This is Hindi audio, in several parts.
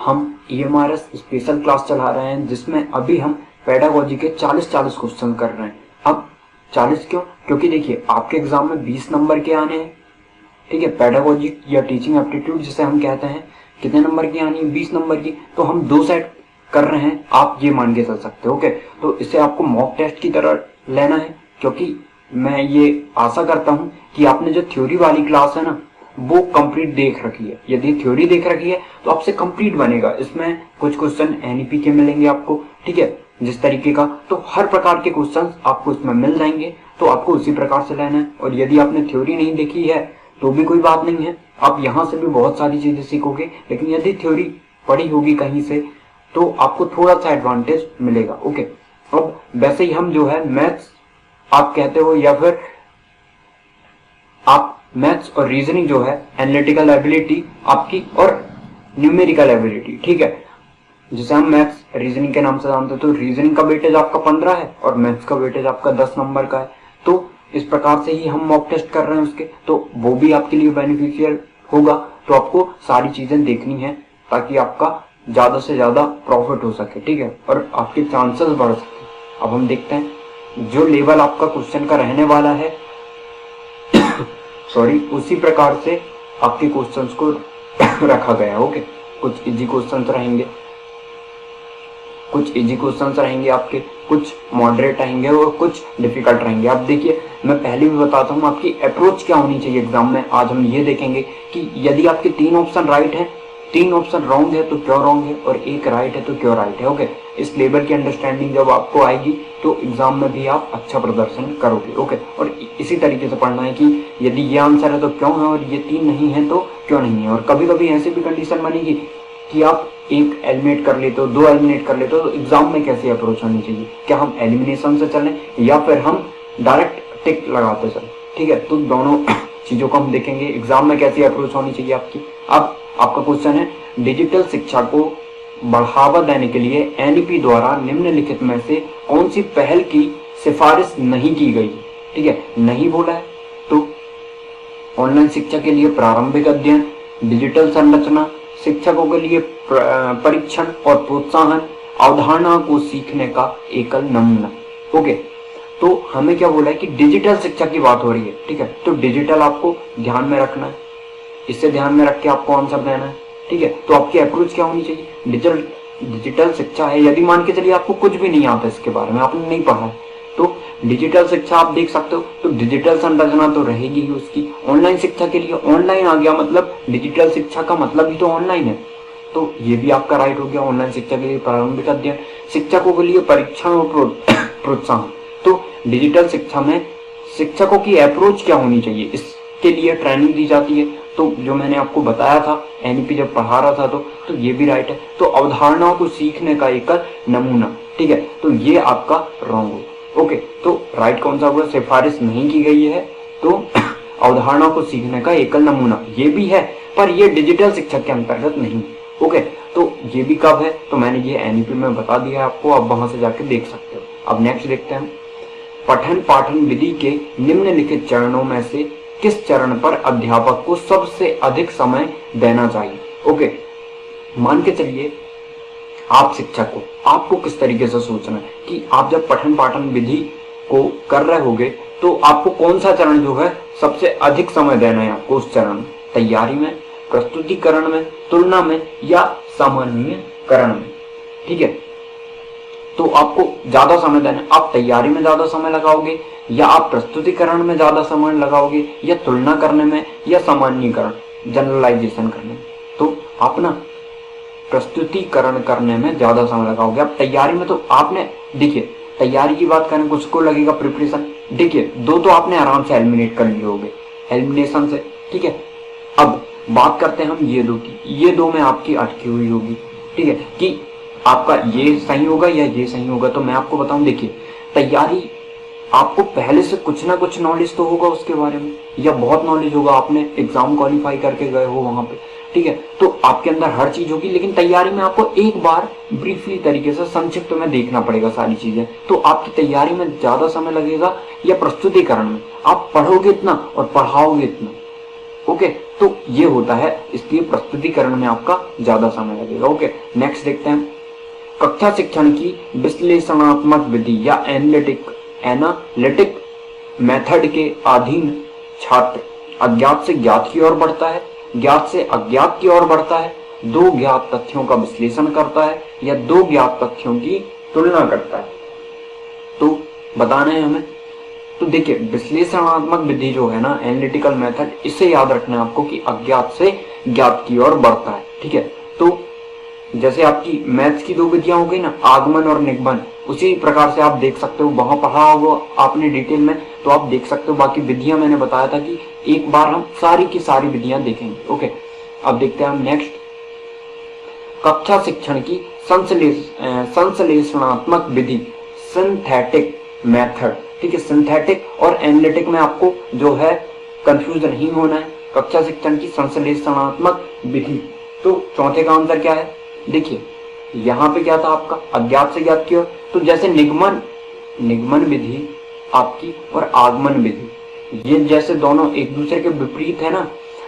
हम EMRS स्पेशल क्लास चला रहे हैं जिसमें अभी हम पेडागोजी के 40 क्वेश्चन कर रहे हैं। अब 40 क्यों? क्योंकि देखिए आपके एग्जाम में 20 नंबर के आने हैं, ठीक है। पेडागोजी या टीचिंग एप्टीट्यूड जिसे हम कहते हैं, कितने नंबर की आनी है? 20 नंबर की। तो हम 2 सेट कर रहे हैं, आप ये मान के चल सकते हो। ओके, तो इसे आपको मॉक टेस्ट की तरह लेना है, क्योंकि मैं ये आशा करता हूं कि आपने जो थ्योरी वाली क्लास है ना वो कंप्लीट देख रखी है। यदि थ्योरी देख रखी है तो आपसे कंप्लीट बनेगा। इसमें कुछ क्वेश्चन NEP के मिलेंगे आपको, ठीक है, जिस तरीके का, तो हर प्रकार के क्वेश्चन आपको इसमें मिल जाएंगे। तो आपको उसी प्रकार से लेना है। और यदि आपने थ्योरी नहीं देखी है तो भी कोई बात नहीं है, आप यहाँ से भी बहुत सारी चीजें सीखोगे। लेकिन यदि थ्योरी पढ़ी होगी कहीं से तो आपको थोड़ा सा एडवांटेज मिलेगा। ओके, अब वैसे ही हम जो है मैथ्स आप कहते हो या फिर आप मैथ्स और रीजनिंग जो है, एनालिटिकल एबिलिटी आपकी और न्यूमेरिकल एबिलिटी, ठीक है, जिसे हम मैथ्स रीजनिंग के नाम से जानते हैं। तो रीजनिंग का वेटेज आपका 15 है और मैथ्स का वेटेज आपका 10 नंबर का है। तो इस प्रकार से ही हम मॉक टेस्ट कर रहे हैं उसके, तो वो भी आपके लिए बेनिफिशियल होगा। तो आपको सारी चीजें देखनी है ताकि आपका ज्यादा से ज्यादा प्रॉफिट हो सके, ठीक है, और आपके चांसेस बढ़ सके। अब हम देखते हैं जो लेवल आपका क्वेश्चन का रहने वाला है सॉरी, उसी प्रकार से आपके क्वेश्चंस को रखा गया है। ओके, कुछ इजी क्वेश्चंस रहेंगे आपके, कुछ मॉडरेट रहेंगे और कुछ डिफिकल्ट रहेंगे। आप देखिए, मैं पहले भी बताता हूँ आपकी अप्रोच क्या होनी चाहिए एग्जाम में। आज हम ये देखेंगे कि यदि आपके 3 ऑप्शन राइट है, 3 ऑप्शन रॉन्ग है तो क्यों रॉन्ग है, और 1 राइट है तो क्यों राइट है। ओके, इस लेवल की अंडरस्टैंडिंग जब आपको आएगी तो एग्जाम में भी आप अच्छा प्रदर्शन करोगे। ओके, और इसी तरीके से पढ़ना है कि यदि ये आंसर है तो क्यों है, और ये 3 नहीं है तो क्यों नहीं है। और कभी कभी ऐसी भी कंडीशन बनेगी कि आप 1 एलिमिनेट कर लेते हो, 2 एलिमिनेट कर लेते हो, तो एग्जाम में कैसी अप्रोच होनी चाहिए? क्या हम एलिमिनेशन से चलें या फिर हम डायरेक्ट टिक लगाते चलें, ठीक है। तो दोनों चीजों को हम देखेंगे, एग्जाम में कैसी अप्रोच होनी चाहिए आपकी। अब आपका क्वेश्चन है, डिजिटल शिक्षा को बढ़ावा देने के लिए NEP द्वारा निम्नलिखित में से कौन सी पहल की सिफारिश नहीं की गई? ठीक है, नहीं बोला है तो ऑनलाइन शिक्षा के लिए प्रारंभिक अध्ययन, डिजिटल संरचना, शिक्षकों के लिए परीक्षण और प्रोत्साहन, अवधारणा को सीखने का एकल नमूना। ओके, तो हमें क्या बोला है कि डिजिटल शिक्षा की बात हो रही है, ठीक है। तो डिजिटल आपको ध्यान में रखना है, इसे ध्यान में रख के आपको आंसर देना है, ठीक है। तो आपकी अप्रोच क्या होनी चाहिए? डिजिटल शिक्षा है, यदि मान के चलिए आपको कुछ भी नहीं आता इसके बारे में, आपने नहीं पढ़ा है, तो डिजिटल शिक्षा आप देख सकते हो, तो डिजिटल संरचना तो रहेगी ही उसकी। ऑनलाइन शिक्षा के लिए ऑनलाइन आ गया, मतलब डिजिटल शिक्षा का मतलब ही तो ऑनलाइन है, तो ये भी आपका राइट हो गया। ऑनलाइन शिक्षा के लिए प्रारंभिक अध्ययन, शिक्षकों के लिए परीक्षण और प्रोत्साहन। तो डिजिटल शिक्षा में शिक्षकों की अप्रोच क्या होनी चाहिए, इसके लिए ट्रेनिंग दी जाती है। तो जो मैंने आपको बताया था NEP जब पढ़ा रहा था, तो ये भी राइट है। तो अवधारणाओं को सीखने का एक नमूना, ठीक है, तो ये आपका रॉन्ग हो। ओके, तो राइट कौन सा हुआ? सिफारिश नहीं की गई है, तो अवधारणा को सीखने का एकल नमूना ये भी है, पर ये डिजिटल शिक्षा के अंतर्गत नहीं। ओके, तो ये भी कब है? तो मैंने ये NEP में बता दिया है आपको, आप वहां से जाके देख सकते हो। अब नेक्स्ट देखते हैं, पठन पाठन विधि के निम्नलिखित चरणों में से किस चरण पर अध्यापक को सबसे अधिक समय देना चाहिए? ओके, मान के चलिए आप शिक्षक हो, आपको किस तरीके से सोचना है कि आप जब पठन पाठन विधि को कर रहे होगे तो आपको कौन सा चरण जो है सबसे अधिक समय देना है आपको उस चरण में? तैयारी में, प्रस्तुतिकरण में, तुलना में या सामान्यीकरण में, ठीक है। तो आपको ज्यादा समय देना है, आप तैयारी में ज्यादा समय लगाओगे या आप प्रस्तुतिकरण में ज्यादा समय लगाओगे या तुलना करने में या सामान्यीकरण जनरलाइजेशन करने में? तो आप ना प्रस्तुतिकरण करने में ज्यादा समय लगाओगे। आप तैयारी में तो आपने, देखिए तैयारी की बात करें, कुछ को लगेगा प्रिपरेशन, देखिए 2 तो आपने आराम से एलिमिनेट कर लिए होगे एलिमिनेशन से, ठीक है। अब बात करते हैं हम ये 2 की, ये 2 में आपकी अटकी हुई होगी, ठीक है, कि आपका ये सही होगा या ये सही होगा। तो मैं आपको बताऊं, देखिए तैयारी, आपको पहले से कुछ ना कुछ नॉलेज तो होगा उसके बारे में, या बहुत नॉलेज होगा, आपने एग्जाम क्वालिफाई करके गए हो वहां पे, ठीक है, तो आपके अंदर हर चीज होगी। लेकिन तैयारी में आपको एक बार ब्रीफली तरीके से संक्षिप्त में देखना पड़ेगा सारी चीजें। तो आपकी तैयारी में ज्यादा समय लगेगा या प्रस्तुतिकरण में? आप पढ़ोगे इतना और पढ़ाओगे इतना। ओके, तो ये होता है, इसलिए प्रस्तुतिकरण में आपका ज्यादा समय लगेगा। ओके, नेक्स्ट देखते हैं। कक्षा शिक्षण की विश्लेषणात्मक विधि या एनालिटिक मेथड के अधीन छात्र अज्ञात से ज्ञात की ओर बढ़ता है, ज्ञात से अज्ञात की ओर बढ़ता है, दो ज्ञात तथ्यों का विश्लेषण करता है या दो ज्ञात तथ्यों की तुलना करता है। तो बताना है हमें। तो देखिए, विश्लेषणात्मक विधि जो है ना, एनालिटिकल मेथड, इसे याद रखना है आपको कि अज्ञात से ज्ञात की ओर बढ़ता है। ठीक है, तो जैसे आपकी मैथ्स की दो विधियां हो गई ना, आगमन और निगमन, उसी प्रकार से आप देख सकते हो, वहां पढ़ा होगा आपने डिटेल में, तो आप देख सकते हो। बाकी विधियां मैंने बताया था कि एक बार हम सारी की सारी विधियां देखेंगे। ओके, अब देखते हैं हम नेक्स्ट। कक्षा शिक्षण की संश्लेषणात्मक विधि, सिंथेटिक मेथड। ठीक है, सिंथेटिक और एनालिटिक में आपको जो है कंफ्यूज नहीं होना है। कक्षा शिक्षण की संश्लेषणात्मक विधि, तो चौथे का आंसर क्या है? देखिए, यहाँ पे क्या था आपका, अज्ञात से ज्ञात की ओर। तो जैसे निगमन विधि आपकी और आगमन विधि, ये जैसे दोनों एक दूसरे के विपरीत है ना,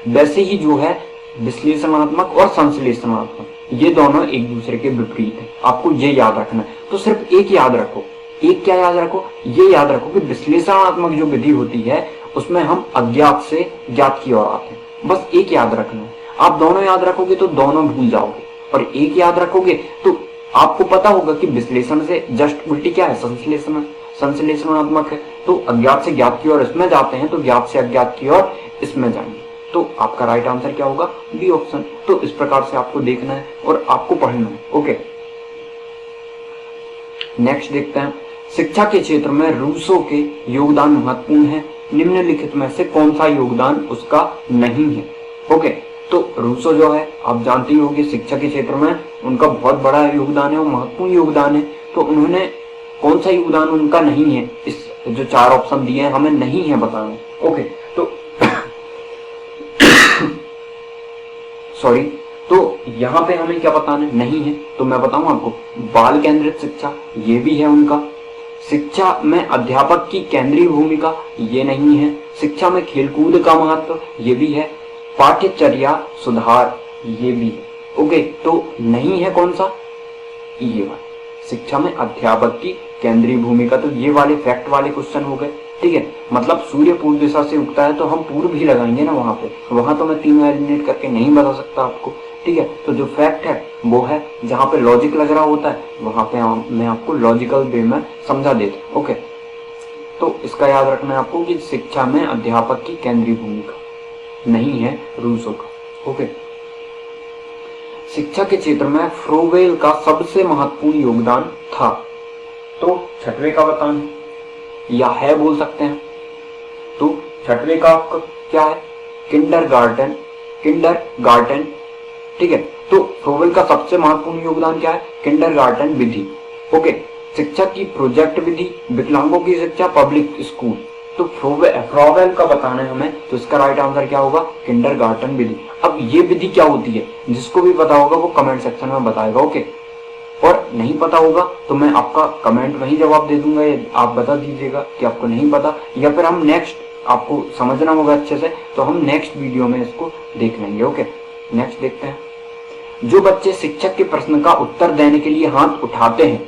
वैसे ही जो है विश्लेषणात्मक और संश्लेषणात्मक, ये दोनों एक दूसरे के विपरीत है। आपको ये याद रखना है। तो सिर्फ एक याद रखो, एक क्या याद रखो, ये याद रखो कि विश्लेषणात्मक जो विधि होती है उसमें हम अज्ञात से ज्ञात की ओर आते हैं। बस एक याद रखना है। आप दोनों याद रखोगे तो दोनों भूल जाओगे, और एक याद रखोगे तो आपको पता होगा कि विश्लेषण से जस्ट उल्टी क्या है, संश्लेषणात्मक है। तो अज्ञात से ज्ञात की ओर इसमें जाते हैं, तो ज्ञात से अज्ञात की ओर इसमें जाएंगे। तो आपका राइट आंसर क्या होगा? B option. तो इस प्रकार से आपको देखना है और आपको पढ़ना है। ओके, नेक्स्ट देखते हैं। शिक्षा के क्षेत्र में रूसो के योगदान महत्वपूर्ण है, निम्नलिखित में से कौन सा योगदान उसका नहीं है? ओके, तो रूसो जो है आप जानती होगी, शिक्षा के क्षेत्र में उनका बहुत बड़ा योगदान है और महत्वपूर्ण योगदान है। तो उन्होंने कौन सा योगदान उनका नहीं है, इस जो चार ऑप्शन दिए हैं हमें नहीं है बताना। ओके, तो सॉरी, तो यहाँ पे हमें क्या बताना नहीं है, तो मैं बताऊं आपको, बाल केंद्रित शिक्षा ये भी है उनका, शिक्षा में अध्यापक की केंद्रीय भूमिका ये नहीं है, शिक्षा में खेलकूद का महत्व ये भी है, पाठ्यचर्या सुधार ये भी है। ओके, तो नहीं है कौन सा? ये वाला, शिक्षा में अध्यापक की केंद्रीय भूमिका। तो ये वाले फैक्ट वाले क्वेश्चन हो गए। ठीक है, मतलब सूर्य पूर्व दिशा से उगता है तो हम पूर्व भी लगाएंगे ना वहां पे, वहां तो मैं तीनों एलिमिनेट करके नहीं बता सकता आपको। ठीक है, तो जो फैक्ट है वो है, जहां पे लॉजिक लग रहा होता है वहां पे मैं आपको लॉजिकल वे में समझा देता। ओके, तो इसका याद रखना है आपको कि शिक्षा में अध्यापक की केंद्रीय भूमिका नहीं है रूसो का। ओके, शिक्षा के क्षेत्र में फ्रोवेल का सबसे महत्वपूर्ण योगदान था, तो छठवें का बताना या है बोल सकते हैं। तो छठवें का आपका क्या है? किंडरगार्टन। ठीक है, तो फ्रोवेल का सबसे महत्वपूर्ण योगदान क्या है? किंडरगार्टन विधि। ओके, शिक्षा की प्रोजेक्ट विधि, विकलांगों की शिक्षा, पब्लिक स्कूल। तो फ्रोवेल का बताना है हमें, तो इसका राइट आंसर क्या होगा? किंडरगार्टन विधि। अब ये विधि क्या होती है, जिसको भी पता होगा वो कमेंट सेक्शन में बताएगा। ओके, और नहीं पता होगा तो मैं आपका कमेंट वही जवाब दे दूंगा, आप बता दीजिएगा कि आपको नहीं पता, या फिर हम नेक्स्ट, आपको समझना होगा अच्छे से तो हम नेक्स्ट वीडियो में इसको देख लेंगे। ओके, नेक्स्ट देखते हैं। जो बच्चे शिक्षक के प्रश्न का उत्तर देने के लिए हाथ उठाते हैं,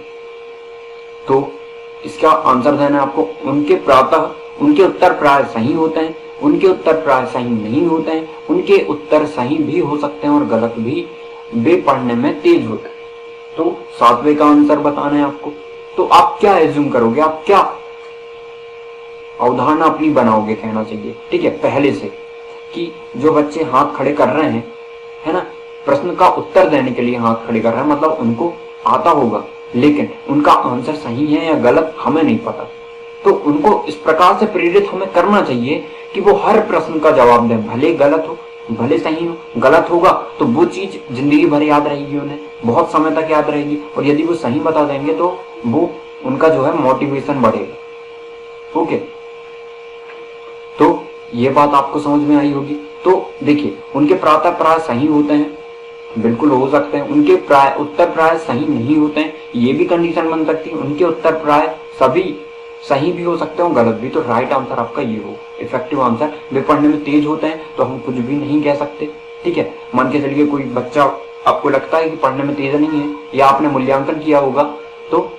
तो इसका आंसर देना है आपको। उनके उत्तर प्राय सही होते हैं, उनके उत्तर प्राय सही नहीं होते हैं, उनके उत्तर सही भी हो सकते हैं और गलत भी, वे पढ़ने में तेज होते हैं। तो सातवें का आंसर बताना है आपको। तो आप क्या एज्यूम करोगे, आप क्या अवधारणा अपनी बनाओगे, कहना चाहिए। ठीक है, पहले से कि जो बच्चे हाथ खड़े कर रहे हैं, है ना, प्रश्न का उत्तर देने के लिए हाथ खड़े कर रहे हैं, मतलब उनको आता होगा, लेकिन उनका आंसर सही है या गलत हमें नहीं पता। तो उनको इस प्रकार से प्रेरित हमें करना चाहिए कि वो हर प्रश्न का जवाब दें, भले गलत हो भले सही हो। गलत होगा तो वो चीज जिंदगी भर याद रहेगी, उन्हें बहुत समय तक याद रहेगी, और यदि वो सही बता देंगे तो वो उनका जो है मोटिवेशन बढ़ेगा। ओके, तो ये बात आपको समझ में आई होगी। तो देखिए, उनके प्रातः प्राय सही होते हैं, बिल्कुल हो सकते हैं, उनके उत्तर प्राय सही नहीं होते हैं, ये भी कंडीशन बन सकती है। उनके उत्तर प्राय सभी सही भी हो सकते हो, गलत भी। तो राइट आंसर आपका ये हो, इफेक्टिव आंसर। वे पढ़ने में तेज होते हैं तो हम कुछ भी नहीं कह सकते, ठीक है। मान के चलिए कोई बच्चा आपको लगता है कि पढ़ने में तेज नहीं है, या आपने मूल्यांकन किया होगा, तो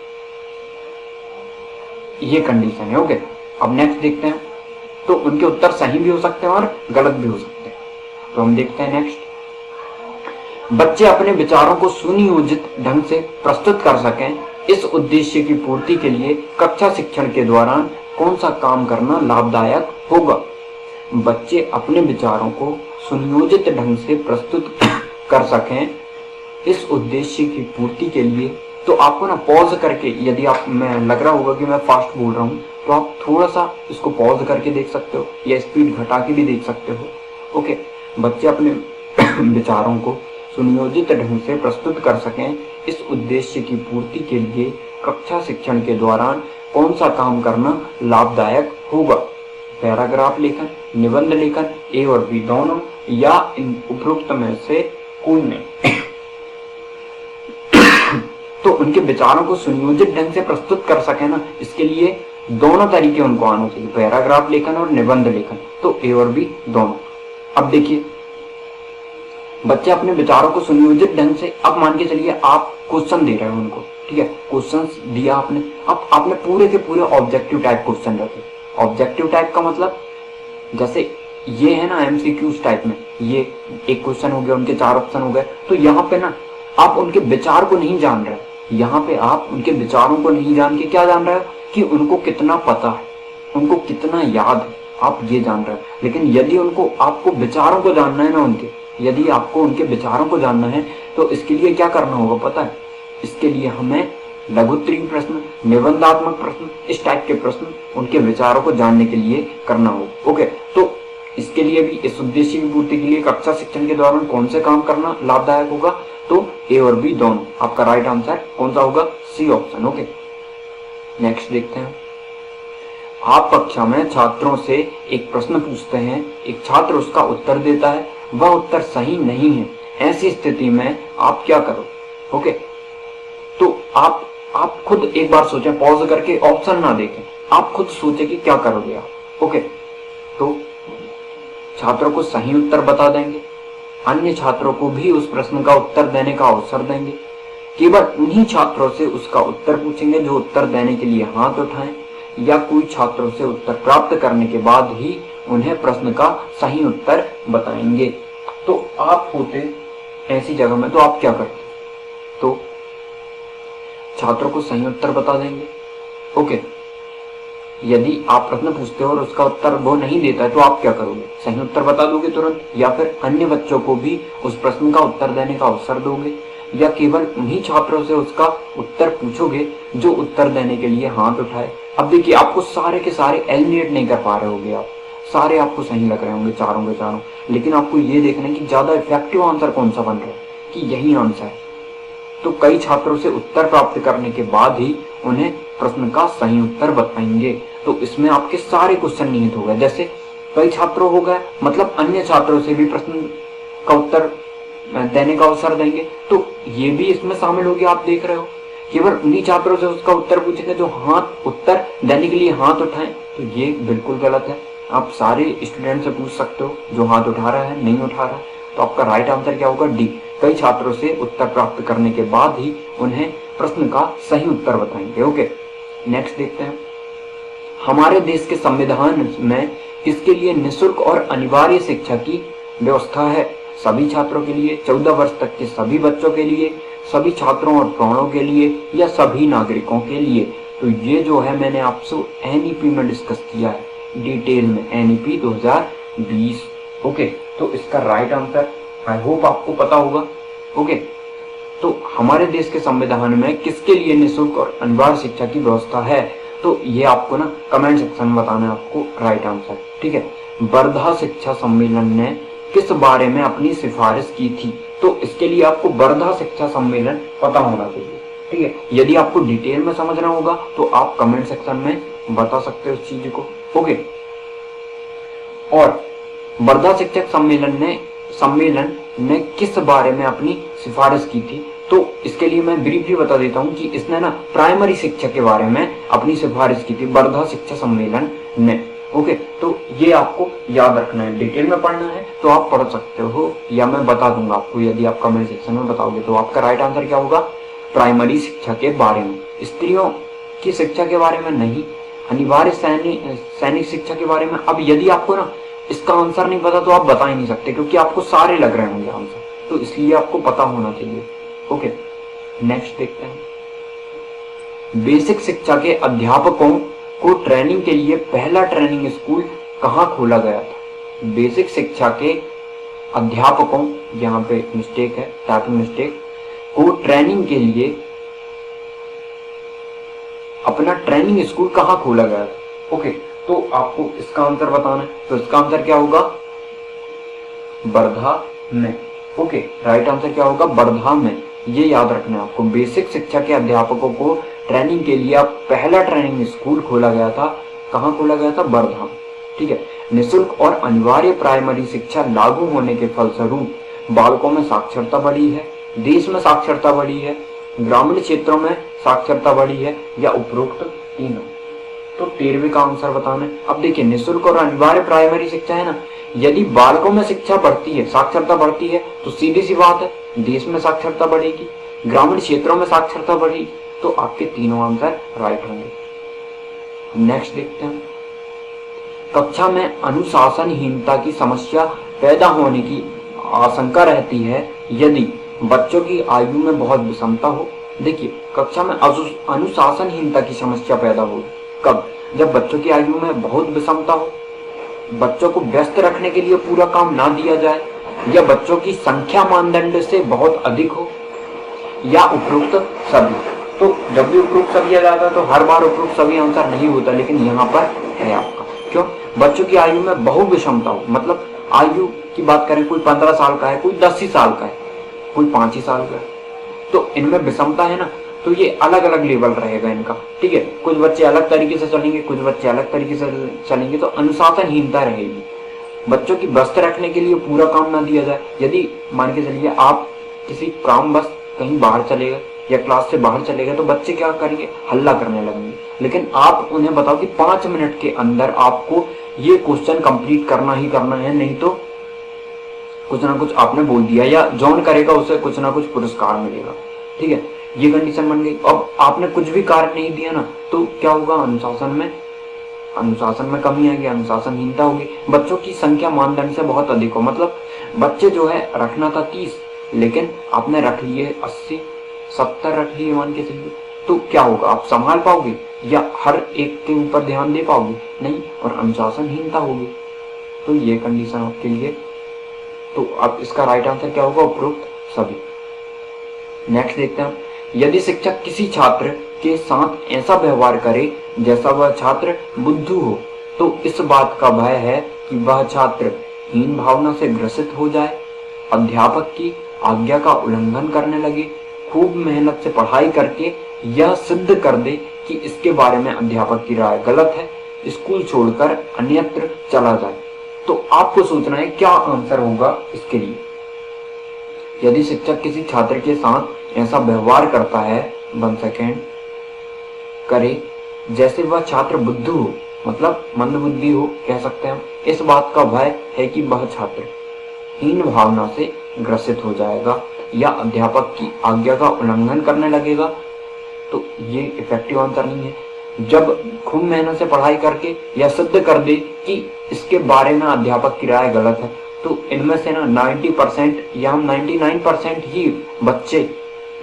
ये कंडीशन है, ओके। अब नेक्स्ट देखते हैं। तो उनके उत्तर सही भी हो सकते हैं और गलत भी हो सकते हैं। तो हम देखते हैं नेक्स्ट। बच्चे अपने विचारों को सुनियोजित ढंग से प्रस्तुत कर सकें, इस उद्देश्य की पूर्ति के लिए कक्षा शिक्षण के दौरान कौन सा काम करना लाभदायक होगा? बच्चे अपने विचारों को सुनियोजित ढंग से प्रस्तुत कर सकें, इस उद्देश्य की पूर्ति के लिए। तो आपको ना पॉज करके, यदि आप, मैं लग रहा होगा कि मैं फास्ट बोल रहा हूँ, तो आप थोड़ा सा इसको पॉज करके देख सकते हो या स्पीड घटा के भी देख सकते हो, ओके। बच्चे अपने विचारों को सुनियोजित ढंग से प्रस्तुत कर सकें, इस उद्देश्य की पूर्ति के लिए कक्षा शिक्षण के दौरान कौन सा काम करना लाभदायक होगा? पैराग्राफ लेखन, निबंध लेखन, ए और बी दोनों, या इन उपरोक्त में से कोई नहीं। तो उनके विचारों को सुनियोजित ढंग से प्रस्तुत कर सके ना, इसके लिए दोनों तरीके उनको आना चाहिए, पैराग्राफ लेखन और निबंध लेखन। तो ए और बी दोनों। अब देखिए, बच्चे अपने विचारों को सुनियोजित ढंग से, अब मान के चलिए आप क्वेश्चन दे रहे हो उनको, ठीक है, क्वेश्चन दिया आपने, अब आपने पूरे के पूरे ऑब्जेक्टिव टाइप क्वेश्चन रखे। ऑब्जेक्टिव टाइप का मतलब जैसे ये है ना एमसीक्यूज टाइप में, ये एक क्वेश्चन हो गया, उनके 4 ऑप्शन हो गए। तो यहाँ पे ना आप उनके विचार को नहीं जान रहे, यहाँ पे आप उनके विचारों को नहीं जान के क्या जान रहे हो कि उनको कितना पता है, उनको कितना याद है, आप ये जान रहे हो। लेकिन यदि उनको, आपको विचारों को जानना है ना उनके, यदि आपको उनके विचारों को जानना है, तो इसके लिए क्या करना होगा पता है? इसके लिए हमें लघुत्तरीय प्रश्न, निबंधात्मक प्रश्न, इस टाइप के प्रश्न उनके विचारों को जानने के लिए करना होगा, ओके। तो इसके लिए भी, इस उद्देश्य की पूर्ति के लिए कक्षा शिक्षण के दौरान कौन से काम करना लाभदायक होगा? तो ए और बी दोनों। आपका राइट आंसर कौन सा होगा? C option, okay. नेक्स्ट देखते हैं। आप कक्षा में छात्रों से एक प्रश्न पूछते हैं, एक छात्र उसका उत्तर देता है, वह उत्तर सही नहीं है, ऐसी स्थिति में आप क्या करो? ओके, तो आप खुद एक बार सोचें, पॉज करके, ऑप्शन ना देखें, आप खुद सोचें कि क्या करोगे आप, ओके। तो छात्रों को सही उत्तर बता देंगे, अन्य छात्रों को भी उस प्रश्न का उत्तर देने का अवसर देंगे, केवल उन्हीं छात्रों से उसका उत्तर पूछेंगे जो उत्तर देने के लिए हाथ उठाएं, या कोई छात्रों से उत्तर प्राप्त करने के बाद ही उन्हें प्रश्न का सही उत्तर बताएंगे। तो आप होते ऐसी जगह में तो आप क्या करते? तो छात्रों को सही उत्तर बता देंगे, ओके। यदि आप प्रश्न पूछते हो और उसका उत्तर वो नहीं देता है तो आप क्या करोगे? सही उत्तर बता दोगे तुरंत, या फिर अन्य बच्चों को भी उस प्रश्न का उत्तर देने का अवसर दोगे, या केवल उन्हीं छात्रों से उसका उत्तर पूछोगे जो उत्तर देने के लिए हाथ उठाए? अब देखिए, आपको सारे के सारे एलिमिनेट नहीं कर पा रहे होगे, आप सारे आपको सही लग रहे होंगे, चारों के चारों, लेकिन आपको ये देखना है कि ज्यादा इफेक्टिव आंसर कौन सा बन रहा है, कि यही आंसर है। तो कई छात्रों से उत्तर प्राप्त करने के बाद ही उन्हें प्रश्न का सही उत्तर बताएंगे। तो इसमें आपके सारे क्वेश्चन निहित हो गए। जैसे कई छात्रों हो गए, मतलब अन्य छात्रों से भी प्रश्न का उत्तर देने का अवसर देंगे, तो ये भी इसमें शामिल हो गया। आप देख रहे हो, केवल उन्हीं छात्रों से उसका उत्तर पूछेंगे जो हाथ उत्तर देने के लिए हाथ उठाएं, तो ये बिल्कुल गलत है। आप सारे स्टूडेंट से पूछ सकते हो जो हाथ उठा रहा है, नहीं उठा रहा। तो आपका राइट आंसर क्या होगा? डी, कई छात्रों से उत्तर प्राप्त करने के बाद ही उन्हें प्रश्न का सही उत्तर बताएंगे, ओके। नेक्स्ट देखते हैं। हमारे देश के संविधान में किसके लिए निःशुल्क और अनिवार्य शिक्षा की व्यवस्था है? सभी छात्रों के लिए, 14 वर्ष तक के सभी बच्चों के लिए, सभी छात्रों और प्रौढ़ों के लिए, या सभी नागरिकों के लिए? तो ये जो है मैंने आपसे एनईपी में डिस्कस किया है डिटेल में, एनईपी 2020, ओके। तो इसका राइट आंसर आई होप आपको पता होगा, ओके। तो हमारे देश के संविधान में किसके लिए निःशुल्क और अनिवार्य शिक्षा की व्यवस्था है? तो ये आपको ना कमेंट सेक्शन में बताना है आपको राइट आंसर, ठीक है। वर्धा शिक्षा सम्मेलन ने किस बारे में अपनी सिफारिश की थी? तो इसके लिए आपको वर्धा शिक्षा सम्मेलन पता होना चाहिए, ठीक है। यदि आपको डिटेल में समझना होगा तो आप कमेंट सेक्शन में बता सकते हो इस चीज को, ओके। और वर्धा शिक्षक सम्मेलन ने किस बारे में अपनी सिफारिश की थी? तो इसके लिए मैं ब्रीफली बता देता हूँ कि इसने ना प्राइमरी शिक्षा के बारे में अपनी सिफारिश की थी वर्धा शिक्षा सम्मेलन में। ओके, तो ये आपको याद रखना है, डिटेल में पढ़ना है तो आप पढ़ सकते हो या मैं बता दूंगा आपको, यदि आप कमेंट सेक्शन में बताओगे तो आपका राइट आंसर क्या होगा, प्राइमरी शिक्षा के बारे में, स्त्रियों की शिक्षा के बारे में नहीं, अनिवार्य सैनिक शिक्षा के बारे में। अब यदि आपको ना इसका आंसर नहीं पता तो आप बता ही नहीं सकते, क्योंकि आपको सारे लग रहे होंगे आंसर, तो इसलिए आपको पता होना चाहिए। ओके, नेक्स्ट देखते हैं। बेसिक शिक्षा के अध्यापकों को ट्रेनिंग के लिए पहला ट्रेनिंग स्कूल कहाँ खोला गया था? बेसिक शिक्षा के अध्यापकों, यहाँ पे मिस्टेक है, टाइपिंग मिस्टेक, को ट्रेनिंग के लिए अपना ट्रेनिंग स्कूल कहाँ खोला गया था? ओके, तो आपको इसका आंसर बताना है, तो इसका आंसर क्या होगा, वर्धा में। ओके, राइट आंसर क्या होगा, वर्धा में। ये याद रखना है आपको, बेसिक शिक्षा के अध्यापकों को ट्रेनिंग के लिए अब पहला ट्रेनिंग स्कूल खोला गया था, कहाँ खोला गया था, वर्धा में। ठीक है, निःशुल्क और अनिवार्य प्राइमरी शिक्षा लागू होने के फलस्वरूप बालकों में साक्षरता बढ़ी है, देश में साक्षरता बढ़ी है, ग्रामीण क्षेत्रों में साक्षरता बढ़ी है, या उपरोक्त तीनों। तो 13वें का आंसर बताना है। अब देखिए, निःशुल्क और अनिवार्य प्राइमरी शिक्षा है ना, यदि बालकों में शिक्षा बढ़ती है, साक्षरता बढ़ती है, तो सीधी सी बात है देश में साक्षरता बढ़ेगी, ग्रामीण क्षेत्रों में साक्षरता बढ़ेगी, तो आपके तीनों आंसर राइट होंगे। नेक्स्ट देखते हैं। कक्षा में अनुशासनहीनता की समस्या पैदा होने की आशंका रहती है यदि बच्चों की आयु में बहुत विषमता हो। देखिए, कक्षा में अनुशासनहीनता की समस्या पैदा हो कब, जब बच्चों की आयु में बहुत विषमता हो, बच्चों को व्यस्त रखने के लिए पूरा काम ना दिया जाए, या बच्चों की संख्या मानदंड से बहुत अधिक हो, या उपरोक्त सभी। तो जब भी उपरोक्त सभी आ जाता है तो हर बार उपरोक्त सभी आंसर नहीं होता, लेकिन यहाँ पर है आपका। क्यों, बच्चों की आयु में बहुत विषमता हो, मतलब आयु की बात करें, कोई 15 साल का है, कोई 10 ही साल का है, कोई 5 ही साल का है, तो इनमें विषमता है ना, तो ये अलग अलग लेवल रहेगा इनका। ठीक है, कुछ बच्चे अलग तरीके से चलेंगे, कुछ बच्चे अलग तरीके से चलेंगे, तो अनुशासनहीनता रहेगी। बच्चों की व्यस्त रखने के लिए पूरा काम ना दिया जाए। यदि मान के चलिए आप किसी काम बस कहीं बाहर चले गए या क्लास से बाहर चले गए, तो बच्चे क्या करेंगे, हल्ला करने लगेंगे। लेकिन आप उन्हें बताओ कि 5 मिनट के अंदर आपको ये क्वेश्चन कंप्लीट करना ही करना है, नहीं तो कुछ ना कुछ आपने बोल दिया, या जॉन करेगा उसे कुछ ना कुछ पुरस्कार मिलेगा। ठीक है, ये कंडीशन बन गई। अब आपने कुछ भी कार्य नहीं दिया ना, तो क्या होगा, अनुशासन में कमी आएगी, अनुशासनहीनता होगी। बच्चों की संख्या मानदंड से बहुत अधिक हो, मतलब बच्चे जो है रखना था 30, लेकिन आपने रख लिए 80 70 रख लिए मान के चलिए, तो क्या होगा, आप संभाल पाओगे या हर एक के ऊपर ध्यान दे पाओगे, नहीं, और अनुशासनहीनता होगी। तो ये कंडीशन आपके लिए, तो अब इसका राइट आंसर क्या होगा, उपरोक्त सभी। नेक्स्ट देखते हैं। यदि शिक्षक किसी छात्र के साथ ऐसा व्यवहार करे जैसा वह छात्र बुद्धू हो, तो इस बात का भय है कि वह छात्र हीन भावना से ग्रसित हो जाए, अध्यापक की आज्ञा का उल्लंघन करने लगे, खूब मेहनत से पढ़ाई करके यह सिद्ध कर दे कि इसके बारे में अध्यापक की राय गलत है, स्कूल छोड़कर अन्यत्र चला जाए। तो आपको सोचना है क्या आंसर होगा इसके लिए। यदि शिक्षक किसी छात्र के साथ ऐसा व्यवहार करता है, 1 सेकेंड, करे जैसे वह छात्र बुद्धू हो, मतलब मंदबुद्धि हो कह सकते हैं, इस बात का भय है कि वह छात्र हीन भावना से ग्रसित हो जाएगा या अध्यापक की आज्ञा का उल्लंघन करने लगेगा, तो ये इफेक्टिव आंसर नहीं है। जब खूब मेहनत से पढ़ाई करके या सिद्ध कर दे कि इसके बारे में अध्यापक की राय गलत है, तो इनमें से ना 90% या हम 99% ही बच्चे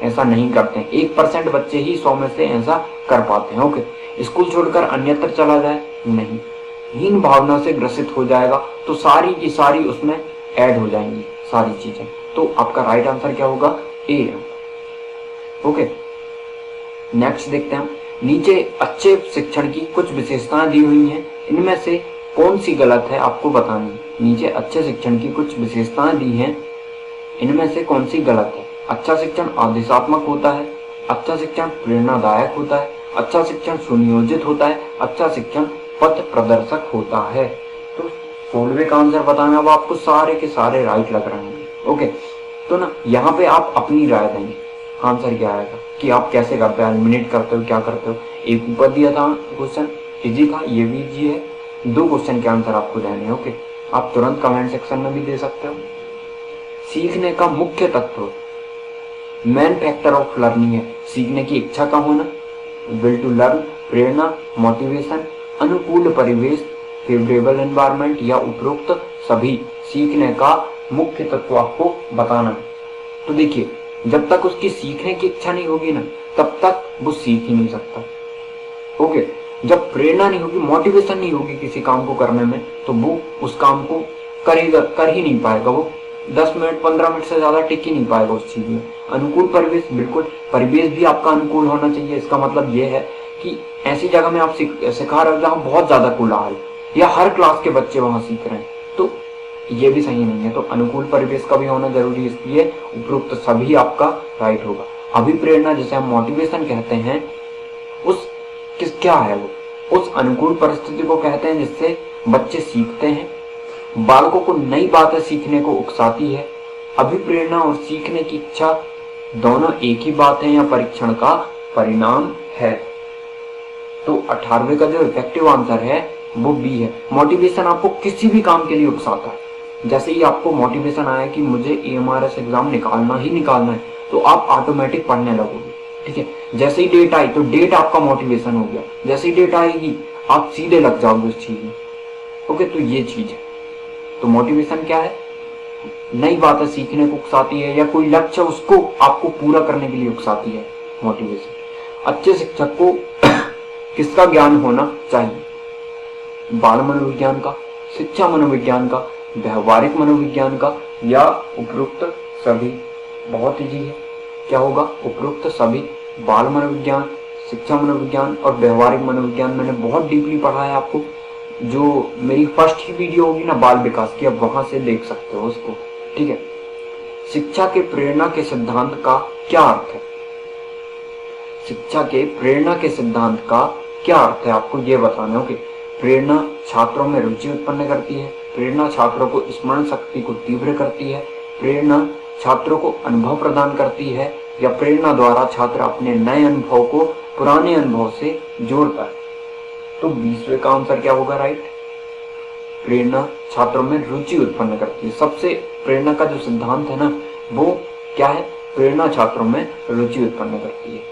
ऐसा नहीं करते हैं, 1% बच्चे ही 100 में से ऐसा कर पाते हैं। ओके, स्कूल छोड़कर अन्यत्र चला जाए, नहीं, हीन भावना से ग्रसित हो जाएगा, तो सारी की सारी उसमें ऐड हो जाएंगी सारी चीजें, तो आपका राइट आंसर क्या होगा, ए। ओके, नेक्स्ट देखते हैं। नीचे अच्छे शिक्षण की कुछ विशेषताएं दी हुई हैं, इनमें से कौन सी गलत है आपको बतानी है। नीचे अच्छे शिक्षण की कुछ विशेषताएं दी हैं, इनमें से कौन सी गलत है। अच्छा शिक्षण आदेशात्मक होता है, अच्छा शिक्षण प्रेरणादायक होता है, अच्छा शिक्षण सुनियोजित होता है, अच्छा शिक्षण पथ प्रदर्शक होता है। तो 16वें का आंसर बताना, अब आपको सारे के सारे राइट लग रहे हैं। ओके, तो ना यहाँ पे आप अपनी राय देंगे, आंसर क्या आएगा कि आप कैसे करते हो, एलिमिनेट करते हो, क्या करते हो। एक ऊपर दिया था क्वेश्चन इजी का, ये भी इजी है। 2 क्वेश्चन के आंसर आपको देने हैं। ओके, आप तुरंत कमेंट सेक्शन में भी दे सकते हो। सीखने का मुख्य तत्व, मेन फैक्टर ऑफ लर्निंग है सीखने की इच्छा का होना, विल टू लर्न, प्रेरणा, मोटिवेशन, अनुकूल परिवेश, फेवरेबल एनवायरनमेंट या उपरोक्त सभी सीखने का मुख्य तत्व आपको बताना है। तो देखिए, जब तक उसकी सीखने की इच्छा नहीं होगी ना, तब तक वो सीख ही नहीं सकता। ओके, जब प्रेरणा नहीं होगी, मोटिवेशन नहीं होगी किसी काम को करने में, तो वो उस काम को कर ही नहीं पाएगा। वो 10 मिनट 15 मिनट से ज्यादा टिक ही नहीं पाएगा उस चीज में। अनुकूल परिवेश, बिल्कुल परिवेश भी आपका अनुकूल होना चाहिए। इसका मतलब ये है कि ऐसी जगह में आप सिखा रहे हो जहाँ बहुत ज्यादा कोलाहल या हर क्लास के बच्चे वहां सीख रहे हैं, तो ये भी सही नहीं है। तो अनुकूल परिवेश का भी होना जरूरी, इसलिए उपरोक्त सभी आपका राइट होगा। अभिप्रेरणा, जिसे हम मोटिवेशन कहते हैं, उस क्या है वो? उस अनुकूल परिस्थिति को कहते हैं जिससे बच्चे सीखते हैं, बालकों को नई बातें सीखने को उकसाती है। अभिप्रेरणा और सीखने की इच्छा दोनों एक ही बात है या परीक्षण का परिणाम है। तो 18वें का जो इफेक्टिव आंसर है वो बी है। मोटिवेशन आपको किसी भी काम के लिए उकसाता है। जैसे ही आपको मोटिवेशन आया कि मुझे EMRS एग्जाम निकालना ही निकालना है, तो आप ऑटोमेटिक पढ़ने लगोगे। ठीक है, जैसे ही डेट आई तो डेट आपका मोटिवेशन हो गया, जैसे ही डेट आएगी आप सीधे लग जाओगे उस चीज में। ओके, तो ये चीज है। तो मोटिवेशन क्या है? नई बातें सीखने को उकसाती है या कोई लक्ष्य उसको आपको पूरा करने के लिए उकसाती है मोटिवेशन। अच्छे शिक्षक को किसका ज्ञान होना चाहिए? बाल मनोविज्ञान का, शिक्षा मनोविज्ञान का, व्यवहारिक मनोविज्ञान का या उपरोक्त सभी? बहुत इजी है, क्या होगा? उपरोक्त सभी। बाल मनोविज्ञान, शिक्षा मनोविज्ञान और व्यवहारिक मनोविज्ञान मैंने बहुत डीपली पढ़ा है। आपको जो मेरी फर्स्ट ही वीडियो होगी ना बाल विकास की, अब वहां से देख सकते हो उसको। ठीक है, शिक्षा के प्रेरणा के सिद्धांत का क्या अर्थ है? शिक्षा के प्रेरणा के सिद्धांत का क्या अर्थ है आपको ये बताना है। ओके, प्रेरणा छात्रों में रुचि उत्पन्न करती है, प्रेरणा छात्रों को स्मरण शक्ति को तीव्र करती है, प्रेरणा छात्रों को अनुभव प्रदान करती है, या प्रेरणा द्वारा छात्र अपने नए अनुभव को पुराने अनुभव से जोड़ता है। तो 20वें का आंसर क्या होगा? राइट, प्रेरणा छात्रों में रुचि उत्पन्न करती है। सबसे प्रेरणा का जो सिद्धांत है ना, वो क्या है? प्रेरणा छात्रों में रुचि उत्पन्न करती है।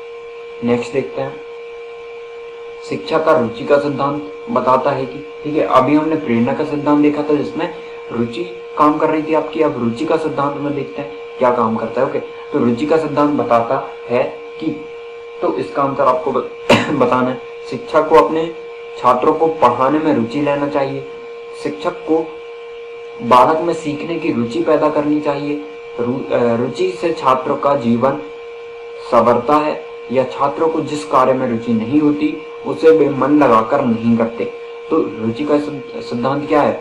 नेक्स्ट देखते हैं, शिक्षा का रुचि का सिद्धांत बताता है कि, ठीक है, अभी हमने प्रेरणा का सिद्धांत देखा था जिसमें रुचि काम कर रही थी आपकी। अब रुचि का सिद्धांत में देखते हैं क्या काम करता है। ओके, तो रुचि का सिद्धांत बताता है कि, तो इसका आंसर आपको बताना है, शिक्षक को अपने छात्रों को पढ़ाने में रुचि लेना चाहिए, शिक्षक को बालक में सीखने की रुचि पैदा करनी चाहिए, रुचि से छात्रों का जीवन संवरता है, या छात्रों को जिस कार्य में रुचि नहीं होती उसे वे मन लगाकर नहीं करते। तो रुचि का सिद्धांत क्या है?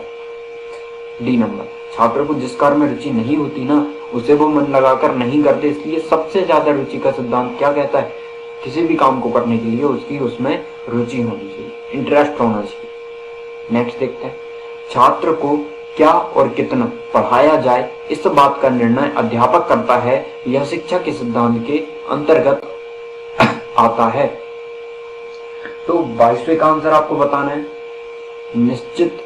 D number. छात्रों को जिस कार्य में रुचि नहीं होती ना, उसे वो मन लगाकर नहीं करते, इसलिए सबसे ज्यादा रुचि का सिद्धांत क्या कहता है? किसी भी काम को करने के लिए उसकी उसमें रुचि होनी चाहिए, इंटरेस्ट होना चाहिए। नेक्स्ट देखते हैं, छात्र को क्या और कितना पढ़ाया जाए, इस बात का निर्णय अध्यापक करता है, यह शिक्षा के सिद्धांत के अंतर्गत आता है। तो 22वें का आंसर आपको बताना है, निश्चित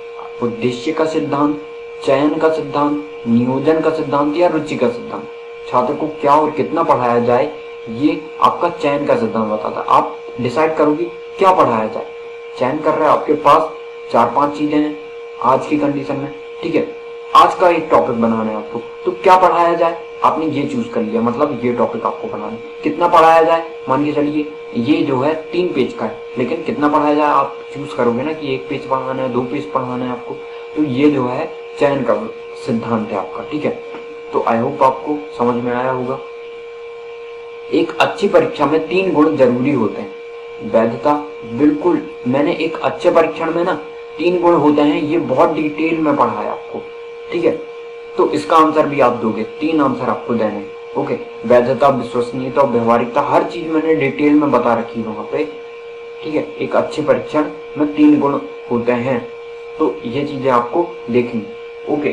उद्देश्य का सिद्धांत, चयन का सिद्धांत, नियोजन का सिद्धांत या रुचि का सिद्धांत। छात्र को क्या और कितना पढ़ाया जाए, ये आपका चयन का सिद्धांत बताता है। आप डिसाइड करोगे क्या पढ़ाया जाए, चयन कर रहे हैं, आपके पास 4-5 चीजें हैं आज की कंडीशन में। ठीक है, आज का एक टॉपिक बनाना है आपको, तो क्या पढ़ाया जाए आपने ये चूज कर लिया, मतलब ये टॉपिक आपको बनाना है। कितना पढ़ाया जाए, मान के चलिए ये जो है 3 पेज का है, लेकिन कितना पढ़ाया जाए आप चूज करोगे ना कि 1 पेज पढ़ाना है, 2 पेज पढ़ाना है आपको। तो ये जो है चयन का सिद्धांत है आपका। ठीक है, तो आई होप आपको समझ में आया होगा। एक अच्छी परीक्षा में 3 गुण जरूरी होते हैं। वैधता, बिल्कुल, मैंने एक अच्छे परीक्षण में ना 3 गुण होते हैं, ये बहुत डिटेल में पढ़ा है आपको। ठीक है, तो इसका आंसर भी आप दोगे, 3 आंसर आपको देने हैं। ओके, वैधता, विश्वसनीयता और व्यवहारिकता, हर चीज मैंने डिटेल में बता रखी है वहां पे। ठीक है, एक अच्छे परीक्षण में 3 गुण होते हैं, तो ये चीजें आपको देखनी। ओके,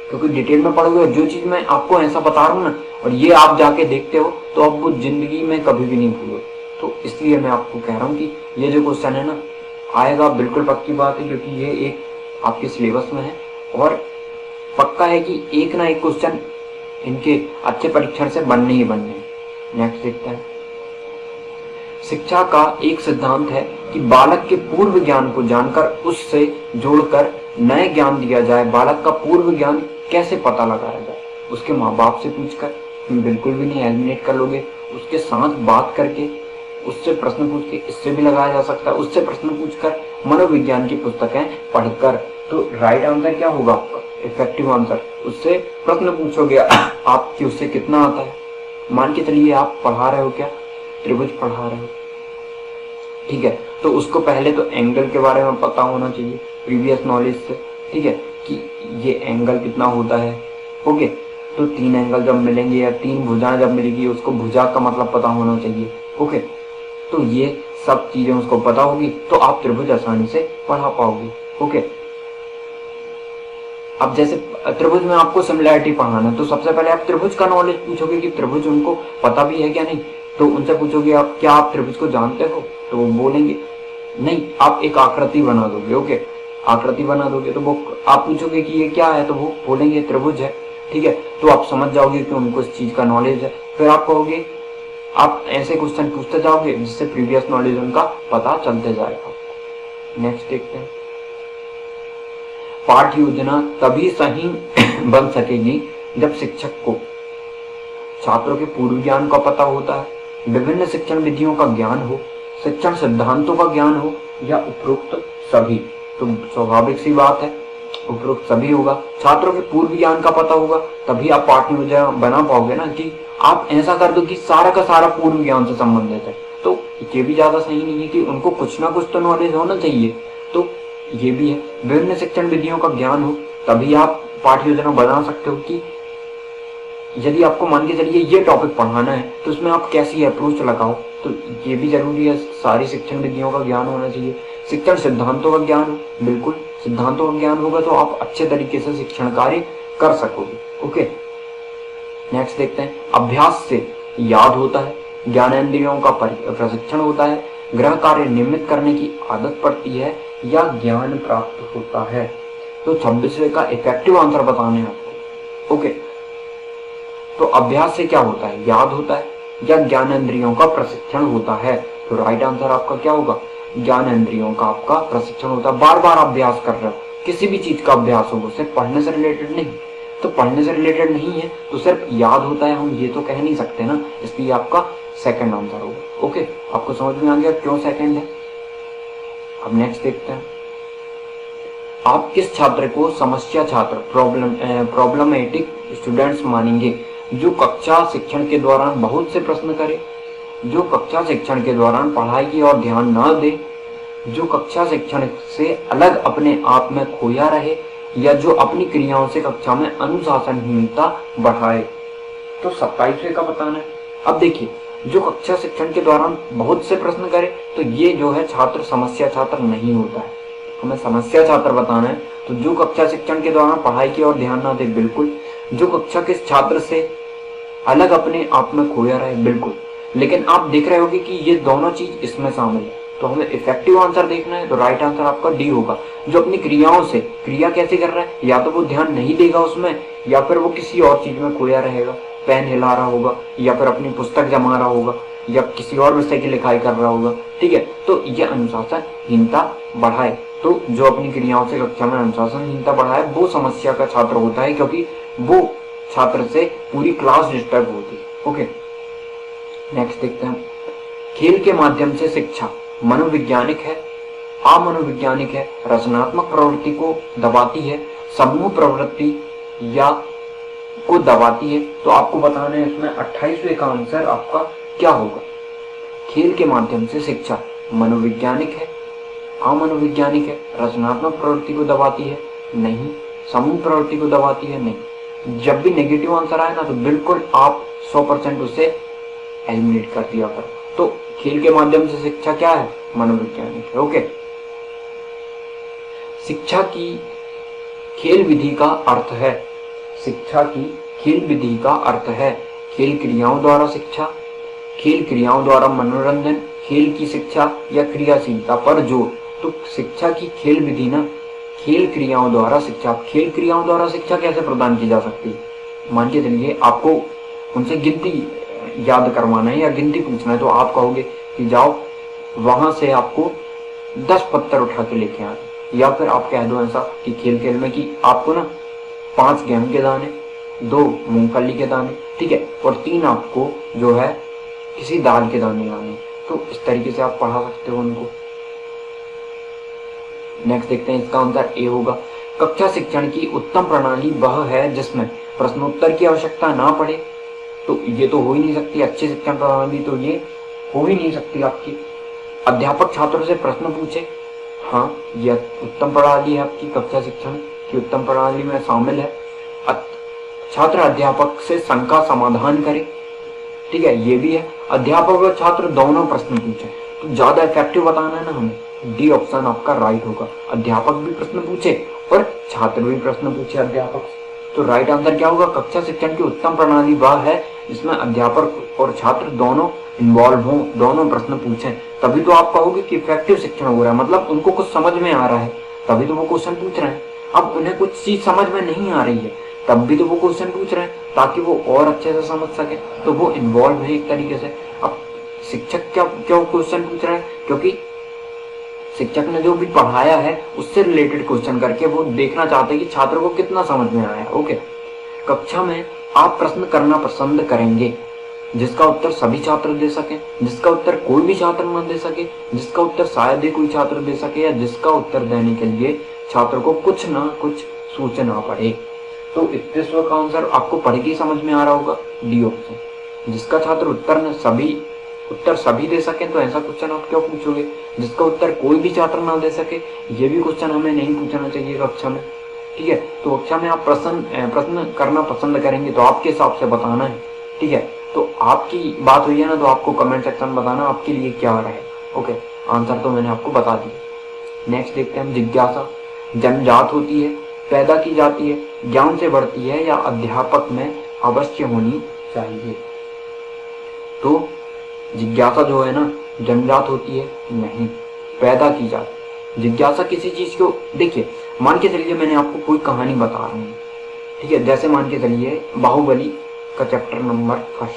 क्योंकि डिटेल में पढ़ोगे, जो चीज मैं आपको ऐसा बता रहा हूँ ना, और ये आप जाके देखते हो तो आप वो जिंदगी में कभी भी नहीं भूलोगे। तो इसलिए मैं आपको कह रहा हूँ कि ये जो क्वेश्चन है ना आएगा, बिल्कुल पक्की बात है, क्योंकि ये एक आपके सिलेबस में है और पक्का है कि एक ना एक क्वेश्चन इनके अच्छे परीक्षण से बनने ही बनने हैं। नेक्स्ट देखते हैं। शिक्षा का एक सिद्धांत है कि बालक के पूर्व ज्ञान को जानकर उससे जोड़कर नए ज्ञान दिया जाए। बालक का पूर्व ज्ञान कैसे पता लगाया जाए? उसके माँ बाप से पूछकर, बिल्कुल भी नहीं, एलिमिनेट कर लोगे। उसके साथ बात करके, उससे प्रश्न पूछ के, इससे भी लगाया जा सकता है। उससे प्रश्न पूछकर, मनोविज्ञान की पुस्तकें पढ़कर। तो राइट आंसर क्या होगा आपका? Effective answer. उससे प्रश्न पूछोगे आप कि उससे कितना आता है। मान के चलिए आप पढ़ा रहे हो, क्या त्रिभुज पढ़ा रहे हो, ठीक है, तो उसको पहले तो एंगल के बारे में पता होना चाहिए प्रीवियस नॉलेज से, ठीक है, कि ये एंगल कितना होता है। ओके, तो 3 एंगल जब मिलेंगे या 3 भुजाएं जब मिलेगी, उसको भुजा का मतलब पता होना चाहिए। ओके, तो ये सब चीजें उसको पता होगी तो आप त्रिभुज आसानी से पढ़ा पाओगे। ओके, अब जैसे त्रिभुज में आपको सिमिलैरिटी पढ़ाना है तो सबसे पहले आप त्रिभुज का नॉलेज पूछोगे कि त्रिभुज उनको पता भी है क्या नहीं। तो उनसे पूछोगे आप, क्या आप त्रिभुज को जानते हो? तो वो बोलेंगे नहीं। आप एक आकृति बना दोगे, ओके, आकृति बना दोगे तो वो आप पूछोगे कि ये क्या है, तो वो बोलेंगे त्रिभुज है, ठीक है। तो आप समझ जाओगे कि उनको इस चीज का नॉलेज है। फिर आप कहोगे, आप ऐसे क्वेश्चन पूछते जाओगे जिससे प्रीवियस नॉलेज उनका पता चलते जाएगा। नेक्स्ट देखते हैं। पाठ्य योजना तभी सही बन सकेगी जब शिक्षक को छात्रों के पूर्व ज्ञान का पता होता है, विभिन्न शिक्षण विधियों का ज्ञान हो, शिक्षण सिद्धांतों का ज्ञान हो, या उपरोक्त सभी। तो स्वाभाविक सी बात है, उपरोक्त सभी होगा। छात्रों के पूर्व ज्ञान का पता होगा तभी आप पाठ्य योजना बना पाओगे ना, कि आप ऐसा कर दो कि सारा का सारा पूर्व ज्ञान से संबंधित है। तो ये भी ज्यादा सही नहीं है कि उनको कुछ ना कुछ तो नॉलेज होना चाहिए। तो ये भी है, विभिन्न शिक्षण विधियों का ज्ञान हो तभी आप पाठ्य योजना बना सकते हो कि यदि आपको मान के चलिए ये टॉपिक पढ़ाना है तो उसमें आप कैसी अप्रोच लगाओ। तो ये भी जरूरी है, सारी शिक्षण विधियों का ज्ञान होना चाहिए। शिक्षण सिद्धांतों का ज्ञान हो, बिल्कुल सिद्धांतों का ज्ञान होगा तो आप अच्छे तरीके से शिक्षण कार्य कर सकोगे। ओके, नेक्स्ट देखते हैं। अभ्यास से याद होता है, ज्ञानेंद्रियों का प्रशिक्षण होता है, गृह कार्य नियमित करने की आदत पड़ती है, या ज्ञान प्राप्त होता है। तो 26वें का इफेक्टिव आंसर बताने हैं आपको। ओके, तो अभ्यास से क्या होता है? याद होता है, या ज्ञानेंद्रियों का प्रशिक्षण होता है। तो राइट आंसर आपका क्या होगा? ज्ञानेंद्रियों का आपका प्रशिक्षण होता है। बार बार अभ्यास कर रहे हो, किसी भी चीज का अभ्यास हो, सिर्फ पढ़ने से रिलेटेड नहीं। तो पढ़ने से रिलेटेड नहीं है तो सिर्फ याद होता है, हम ये तो कह नहीं सकते ना, इसलिए आपका सेकंड आंसर होगा। ओके, आपको समझ में आ गया क्यों सेकंड है? अब नेक्स्ट देखते हैं। आप किस छात्र को समस्या छात्र, प्रॉब्लमेटिक स्टूडेंट्स मानेंगे? जो कक्षा शिक्षण के दौरान बहुत से प्रश्न करे, जो कक्षा शिक्षण के दौरान पढ़ाई की ओर ध्यान न दे, जो कक्षा शिक्षण से अलग अपने आप में खोया रहे, या जो अपनी क्रियाओं से कक्षा में अनुशासनहीनता बढ़ाए। तो 27वें का बताना है। अब देखिए, जो कक्षा शिक्षण के दौरान बहुत से प्रश्न करे तो ये जो है छात्र समस्या छात्र नहीं होता है, हमें समस्या छात्र बताना है। तो जो कक्षा शिक्षण के दौरान पढ़ाई की ओर ध्यान न दे, बिल्कुल। जो कक्षा के छात्र से अलग अपने आप में खोया रहे, बिल्कुल। लेकिन आप देख रहे होगे कि ये दोनों चीज इसमें शामिल है, तो हमें इफेक्टिव आंसर देखना है। तो राइट आंसर आपका डी होगा। जो अपनी क्रियाओं से, क्रिया कैसे कर रहा है, या तो वो ध्यान नहीं देगा उसमें, या फिर वो किसी और चीज में खोया रहेगा, पेन हिला रहा होगा, या फिर अपनी पुस्तक जमा रहा होगा, या किसी और विषय की लिखाई कर रहा होगा, ठीक है। तो ये अनुशासनहीनता बढ़ाए। तो जो अपनी क्रियाओं से कक्षा में अनुशासनहीनता बढ़ाए वो समस्या का छात्र होता है, क्योंकि वो छात्र से पूरी क्लास डिस्टर्ब होती है। ओके, नेक्स्ट देखते हैं। खेल के माध्यम से शिक्षा मनोवैज्ञानिक है, अमनोवैज्ञानिक है, रचनात्मक प्रवृत्ति को दबाती है, समूह प्रवृत्ति या को दबाती है। तो आपको बताना है इसमें 28वें का आंसर आपका क्या होगा। खेल के माध्यम से शिक्षा मनोवैज्ञानिक है, अमनोवैज्ञानिक है, रचनात्मक प्रवृत्ति को दबाती है नहीं, समूह प्रवृत्ति को दबाती है नहीं। जब भी नेगेटिव आंसर आए ना तो बिल्कुल आप 100% उसे एलिमिनेट कर दिया करो। तो खेल के माध्यम से शिक्षा क्या है? मनोवैज्ञानिक है। ओके, शिक्षा की खेल विधि का अर्थ है, शिक्षा की खेल विधि का अर्थ है खेल क्रियाओं द्वारा शिक्षा, खेल क्रियाओं द्वारा मनोरंजन, खेल की शिक्षा या क्रियाशीलता पर जोर। तो शिक्षा की खेल विधि ना, खेल क्रियाओं द्वारा शिक्षा। खेल क्रियाओं द्वारा शिक्षा कैसे प्रदान की जा सकती है? मान के चलिए आपको उनसे गिनती याद करवाना है या गिनती पूछना है, तो आप कहोगे कि जाओ वहां से आपको 10 पत्थर उठा के लेके आए, या फिर आप कह दो ऐसा कि खेल में कि आपको ना 5 गेहूं के दाने, 2 मूंगफली के दाने, ठीक है, और 3 आपको जो है किसी दाल के दाने लाने। तो इस तरीके से आप पढ़ा सकते हो उनको। नेक्स्ट देखते हैं, इसका आंसर ए होगा। कक्षा शिक्षण की उत्तम प्रणाली वह है जिसमें प्रश्नोत्तर की आवश्यकता ना पड़े। तो ये तो हो ही नहीं सकती, अच्छी शिक्षण प्रणाली तो ये हो ही नहीं सकती आपकी। अध्यापक छात्रों से प्रश्न पूछे, हाँ यह उत्तम प्रणाली है आपकी, कक्षा शिक्षण की उत्तम प्रणाली में शामिल है। छात्र अध्यापक से शंका समाधान करे, ठीक है, ये भी है। अध्यापक और छात्र दोनों प्रश्न पूछे, तो ज्यादा इफेक्टिव बताना है ना हमें, डी ऑप्शन आपका राइट होगा। अध्यापक भी प्रश्न पूछे और छात्र भी प्रश्न पूछे अध्यापक से। तो राइट आंसर क्या होगा? कक्षा शिक्षण की उत्तम प्रणाली वह है जिसमें अध्यापक और छात्र दोनों इन्वॉल्व हों, दोनों प्रश्न पूछें। तभी तो आप कहोगे कि इफेक्टिव शिक्षण हो रहा है, मतलब उनको कुछ समझ में आ रहा है, तभी तो वो क्वेश्चन पूछ रहे हैं। अब उन्हें कुछ चीज समझ में नहीं आ रही है, तब भी तो वो क्वेश्चन पूछ रहे हैं ताकि वो और अच्छे से समझ सके। तो वो इन्वॉल्व है एक तरीके से। अब शिक्षक क्यों क्वेश्चन पूछ रहे हैं? क्योंकि शिक्षक ने जो भी पढ़ाया है उससे रिलेटेड क्वेश्चन करके वो देखना चाहते हैं कि छात्र को कितना समझ में आया। ओके, कक्षा में आप प्रश्न करना पसंद करेंगे जिसका उत्तर सभी छात्र दे सके, जिसका उत्तर कोई भी छात्र न दे सके, जिसका उत्तर शायद ही कोई छात्र दे सके, या जिसका उत्तर देने के लिए छात्र को कुछ ना कुछ सोचना पड़े। तो इस का आंसर आपको पढ़ के समझ में आ रहा होगा, डी ऑप्शन। जिसका छात्र उत्तर सभी दे सके, तो ऐसा क्वेश्चन आप क्यों पूछोगे? जिसका उत्तर कोई भी छात्र ना दे सके, ये भी क्वेश्चन हमें नहीं पूछना चाहिए कक्षा में, ठीक है। तो कक्षा में आप प्रश्न करना पसंद करेंगे तो आपके हिसाब से बताना है, ठीक है। तो आपकी बात हुई है ना, तो आपको कमेंट सेक्शन बताना आपके लिए क्या आ रहा है। ओके, आंसर तो मैंने आपको बता दिया। नेक्स्ट देखते हैं हम, जिज्ञासा जन्मजात होती है, पैदा की जाती है, ज्ञान से बढ़ती है, या अध्यापक में अवश्य होनी चाहिए? तो जिज्ञासा जो है ना, जन्मजात होती है नहीं, पैदा की जाती है। जिज्ञासा किसी चीज को, देखिए मान के चलिए मैंने आपको कोई कहानी बता रहा हूँ, ठीक है, जैसे मान के चलिए बाहुबली का चैप्टर नंबर 1,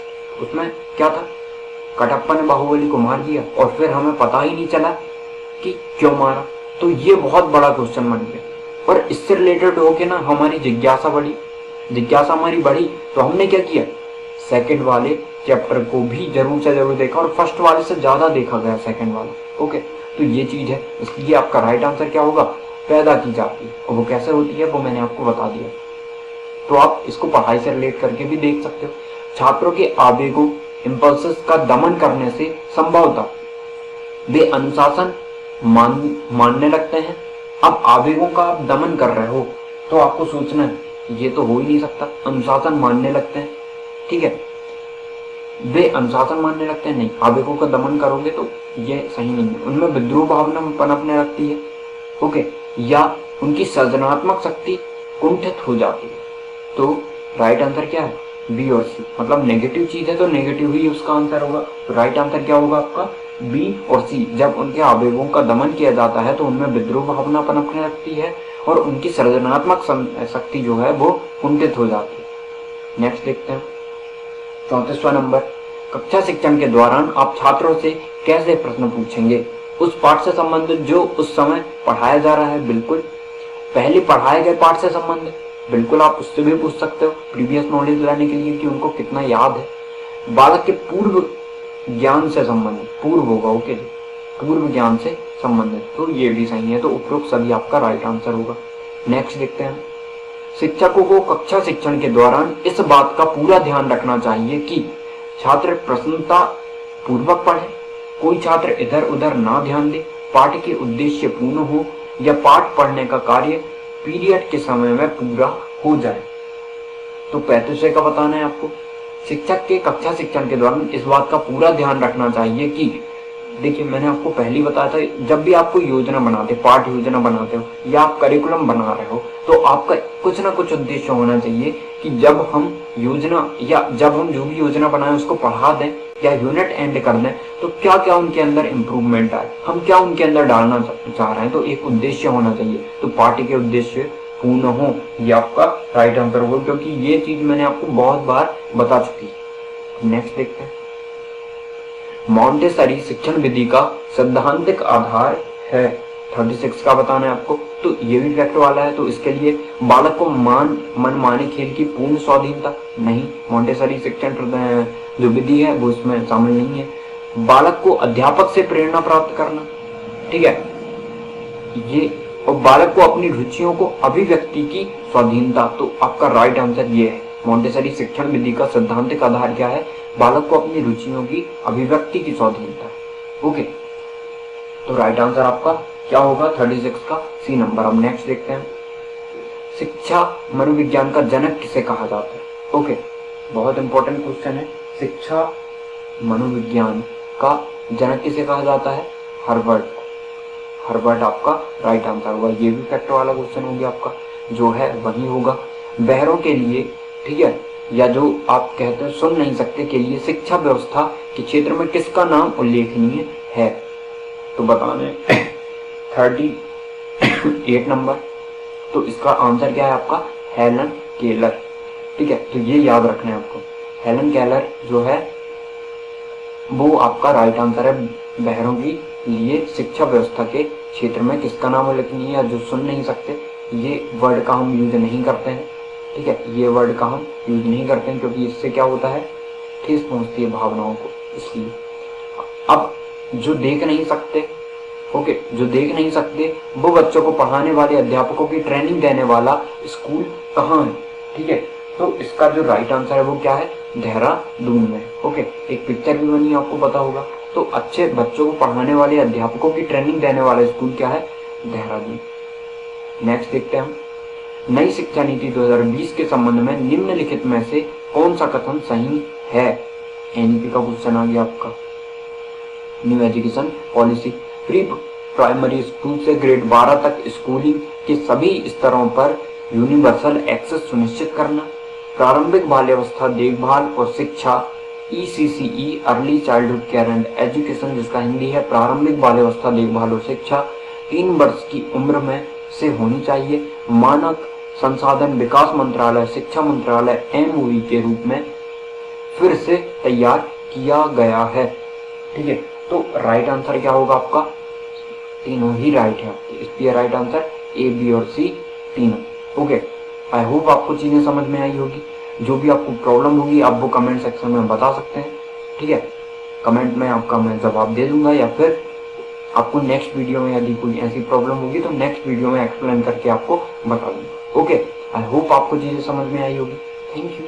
उसमें क्या था, कटप्पा ने बाहुबली को मार दिया और फिर हमें पता ही नहीं चला कि क्यों मारा। तो ये बहुत बड़ा क्वेश्चन बन गया, और इससे रिलेटेड होके ना हमारी जिज्ञासा हमारी बढ़ी। तो हमने क्या किया, सेकंड वाले चैप्टर को भी जरूर से जरूर देखा, और फर्स्ट वाले से ज्यादा देखा गया सेकंड वाला। ओके, तो ये चीज है, इसलिए आपका राइट आंसर क्या होगा, पैदा की जाती है। और वो कैसे होती है वो मैंने आपको बता दिया। तो आप इसको पढ़ाई से रिलेट करके भी देख सकते हो। छात्रों के आवेगों इम्पल्सेस का दमन करने से संभवतः वे अनुशासन मानने लगते हैं। अब आवेगों का आप दमन कर रहे हो तो आपको सोचना है, ये तो हो ही नहीं सकता, अनुशासन मानने लगते हैं, ठीक है, वे अनुशासन मानने लगते हैं, नहीं, आवेगों का दमन करोगे तो ये सही नहीं है। उनमें विद्रोह भावना पनपने लगती है, ओके, या उनकी सृजनात्मक शक्ति कुंठित हो जाती है। तो राइट आंसर क्या है, बी और सी, मतलब नेगेटिव चीज है तो नेगेटिव ही उसका आंसर होगा। तो राइट आंसर क्या होगा आपका, बी और सी। जब उनके आवेगों का दमन किया जाता है तो उनमें विद्रोह भावना पनपने लगती है और उनकी सृजनात्मक शक्ति जो है वो कुंठित हो जाती है। नेक्स्ट देखते हैं 34वां नंबर, कक्षा शिक्षण के दौरान आप छात्रों से कैसे प्रश्न पूछेंगे? उस पाठ से संबंधित जो उस समय पढ़ाया जा रहा है, बिल्कुल। पहले पढ़ाए गए पाठ से संबंधित, बिल्कुल आप उससे भी पूछ सकते हो प्रीवियस नॉलेज लाने के लिए कि उनको कितना याद है। बालक के पूर्व ज्ञान से संबंधित, पूर्व होगा, ओके जी, पूर्व ज्ञान से संबंधित, तो ये भी सही है। तो उपरोक्त सभी आपका राइट आंसर होगा। नेक्स्ट देखते हैं, शिक्षकों को कक्षा शिक्षण के दौरान इस बात का पूरा ध्यान रखना चाहिए कि छात्र प्रसन्नता पूर्वक पढ़े, कोई छात्र इधर उधर ना ध्यान दे, पाठ के उद्देश्य पूर्ण हो, या पाठ पढ़ने का कार्य पीरियड के समय में पूरा हो जाए। तो 35 का बताना है आपको, शिक्षक के कक्षा शिक्षण के दौरान इस बात का पूरा ध्यान रखना चाहिए कि देखिए मैंने आपको पहले ही बताया था, जब भी आपको योजना बनाते, पाठ योजना बनाते हो या आप करिकुलम बना रहे हो, तो आपका कुछ ना कुछ उद्देश्य होना चाहिए कि जब हम योजना या जब हम जो भी योजना बनाए उसको पढ़ा दें या यूनिट एंड कर दें, तो क्या क्या उनके अंदर इम्प्रूवमेंट आए, हम क्या उनके अंदर डालना चाह रहे हैं, तो एक उद्देश्य होना चाहिए। तो पाठ के उद्देश्य पूर्ण हो, ये आपका राइट आंसर होगा, क्योंकि ये चीज मैंने आपको बहुत बार बता चुकी है। नेक्स्ट देखते हैं, मॉन्टेसरी शिक्षण विधि का सैद्धांतिक आधार है। 36 का बताना है आपको, तो ये भी फैक्ट वाला है। तो इसके लिए बालक को मनमाने खेल की पूर्ण स्वाधीनता नहीं, मॉन्टेसरी शिक्षण जो विधि है वो इसमें शामिल नहीं है। बालक को अध्यापक से प्रेरणा प्राप्त करना, ठीक है, ये, और बालक को अपनी रुचियों को अभिव्यक्ति की स्वाधीनता, तो आपका राइट आंसर ये है। मॉन्टेसरी शिक्षण विधि का सैद्धांतिक आधार क्या है? बालक को अपनी रुचियों की अभिव्यक्ति की स्वाधीनता। ओके, तो राइट आंसर आपका क्या होगा? 36 का सी नंबर। अब नेक्स्ट देखते हैं, शिक्षा मनोविज्ञान का जनक किसे कहा जाता है? ओके, बहुत इंपॉर्टेंट क्वेश्चन है। शिक्षा मनोविज्ञान का जनक किसे कहा जाता है? हार्वर्ड। हार्वर्ड आपका राइट आंसर होगा। ये भी फैक्ट वाला क्वेश्चन हो गया आपका, जो है वही होगा। बहरों के लिए, ठीक है, या जो आप कहते हैं सुन नहीं सकते के लिए शिक्षा व्यवस्था के क्षेत्र में किसका नाम उल्लेखनीय है? तो बताने 38 नंबर। तो इसका आंसर क्या है आपका? Helen Keller. ठीक है, तो ये याद रखना है आपको। हेलन केलर जो है वो आपका राइट आंसर है। बहरों के लिए शिक्षा व्यवस्था के क्षेत्र में किसका नाम उल्लेखनीय है? जो सुन नहीं सकते, ये वर्ड का हम यूज नहीं करते हैं। ठीक है, ये वर्ड का हम यूज नहीं करते हैं क्योंकि इससे क्या होता है, ठेस पहुंचती है भावनाओं को, इसलिए। अब जो देख नहीं सकते, ओके, जो देख नहीं सकते वो बच्चों को पढ़ाने वाले अध्यापकों की ट्रेनिंग देने वाला स्कूल कहाँ है? ठीक है, तो इसका जो राइट आंसर है वो क्या है? देहरादून में। ओके, एक पिक्चर भी बनी, आपको पता होगा। तो अच्छे बच्चों को पढ़ाने वाले अध्यापकों की ट्रेनिंग देने वाला स्कूल क्या है? देहरादून। नेक्स्ट देखते हैं हम, नई शिक्षा नीति 2020 के संबंध में निम्नलिखित में से कौन सा कथन सही है? एनईपी का क्वेश्चन आ गया आपका। New education policy, pre primary school से ग्रेड 12 तक स्कूलिंग के सभी स्तरों पर यूनिवर्सल एक्सेस सुनिश्चित करना, प्रारंभिक बाल्यावस्था देखभाल और शिक्षा ECCE early childhood care and education, जिसका हिंदी है प्रारंभिक बाल्यावस्था देखभाल और शिक्षा 3 वर्ष की उम्र में से होनी चाहिए। मानक संसाधन विकास मंत्रालय, शिक्षा मंत्रालय MOE के रूप में फिर से तैयार किया गया है। ठीक है, तो राइट आंसर क्या होगा आपका? तीनों ही राइट है आपके। इसलिए राइट आंसर A, B और C तीनों। ओके, आई होप आपको चीजें समझ में आई होगी। जो भी आपको प्रॉब्लम होगी आप वो कमेंट सेक्शन में बता सकते हैं। ठीक है, कमेंट में आपका मैं जवाब दे दूंगा, या फिर आपको नेक्स्ट वीडियो में यदि कोई ऐसी प्रॉब्लम होगी तो नेक्स्ट वीडियो में एक्सप्लेन करके आपको बता दूंगा। ओके, आई होप आपको चीजें समझ में आई होगी। Thank you.